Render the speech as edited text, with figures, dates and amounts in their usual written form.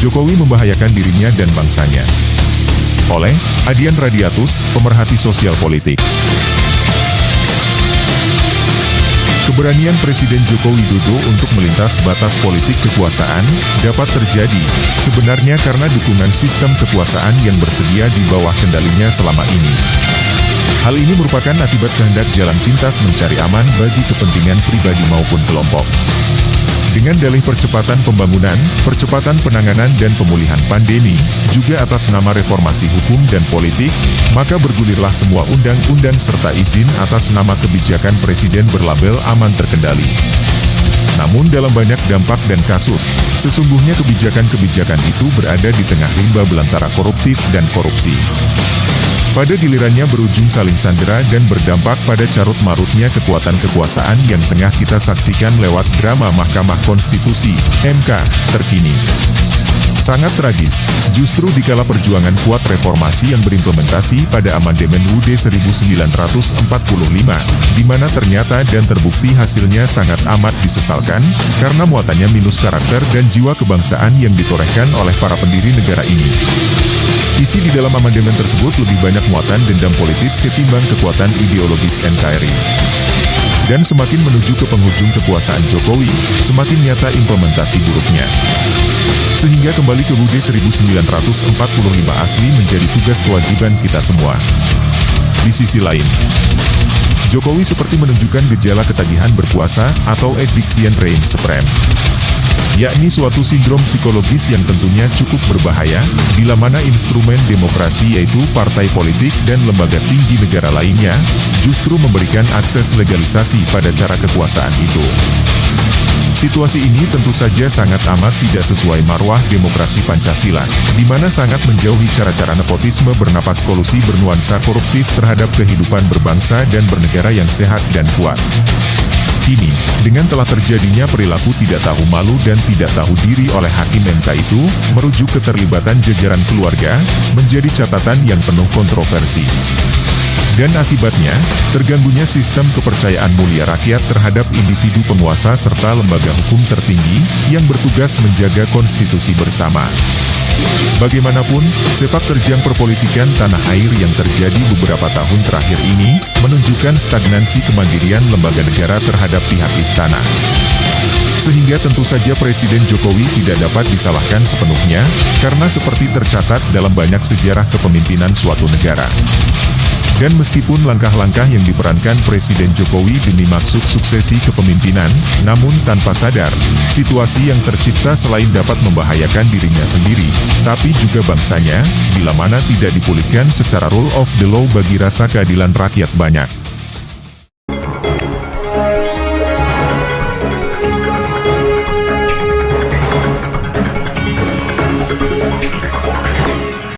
Jokowi membahayakan dirinya dan bangsanya. Oleh Adian Radiatus, pemerhati sosial politik. Keberanian Presiden Joko Widodo untuk melintas batas politik kekuasaan dapat terjadi sebenarnya karena dukungan sistem kekuasaan yang bersedia di bawah kendalinya selama ini. Hal ini merupakan akibat kehendak jalan pintas mencari aman bagi kepentingan pribadi maupun kelompok. Dengan dalih percepatan pembangunan, percepatan penanganan dan pemulihan pandemi, juga atas nama reformasi hukum dan politik, maka bergulirlah semua undang-undang serta izin atas nama kebijakan Presiden berlabel aman terkendali. Namun dalam banyak dampak dan kasus, sesungguhnya kebijakan-kebijakan itu berada di tengah rimba belantara koruptif dan korupsi. Pada gilirannya berujung saling sandera dan berdampak pada carut-marutnya kekuatan kekuasaan yang tengah kita saksikan lewat drama Mahkamah Konstitusi, MK, terkini. Sangat tragis, justru dikala perjuangan kuat reformasi yang berimplementasi pada amandemen UUD 1945, di mana ternyata dan terbukti hasilnya sangat amat disesalkan, karena muatannya minus karakter dan jiwa kebangsaan yang ditorehkan oleh para pendiri negara ini. Isi di dalam amandemen tersebut lebih banyak muatan dendam politis ketimbang kekuatan ideologis NKRI. Dan semakin menuju ke penghujung kekuasaan Jokowi, semakin nyata implementasi buruknya. Sehingga kembali ke UUD 1945 asli menjadi tugas kewajiban kita semua. Di sisi lain, Jokowi seperti menunjukkan gejala ketagihan berkuasa atau addiction reign supreme. Yakni suatu sindrom psikologis yang tentunya cukup berbahaya, bila mana instrumen demokrasi yaitu partai politik dan lembaga tinggi negara lainnya, justru memberikan akses legalisasi pada cara kekuasaan itu. Situasi ini tentu saja sangat amat tidak sesuai marwah demokrasi Pancasila, di mana sangat menjauhi cara-cara nepotisme bernapas kolusi bernuansa koruptif terhadap kehidupan berbangsa dan bernegara yang sehat dan kuat. Kini, dengan telah terjadinya perilaku tidak tahu malu dan tidak tahu diri oleh Hakim MK itu, merujuk keterlibatan jajaran keluarga, menjadi catatan yang penuh kontroversi. Dan akibatnya, terganggunya sistem kepercayaan mulia rakyat terhadap individu penguasa serta lembaga hukum tertinggi, yang bertugas menjaga konstitusi bersama. Bagaimanapun, sepak terjang perpolitikan tanah air yang terjadi beberapa tahun terakhir ini, menunjukkan stagnansi kemandirian lembaga negara terhadap pihak istana. Sehingga tentu saja Presiden Jokowi tidak dapat disalahkan sepenuhnya, karena seperti tercatat dalam banyak sejarah kepemimpinan suatu negara. Dan meskipun langkah-langkah yang diperankan Presiden Jokowi demi maksud suksesi kepemimpinan, namun tanpa sadar, situasi yang tercipta selain dapat membahayakan dirinya sendiri, tapi juga bangsanya, bila mana tidak dipulihkan secara rule of the law bagi rasa keadilan rakyat banyak.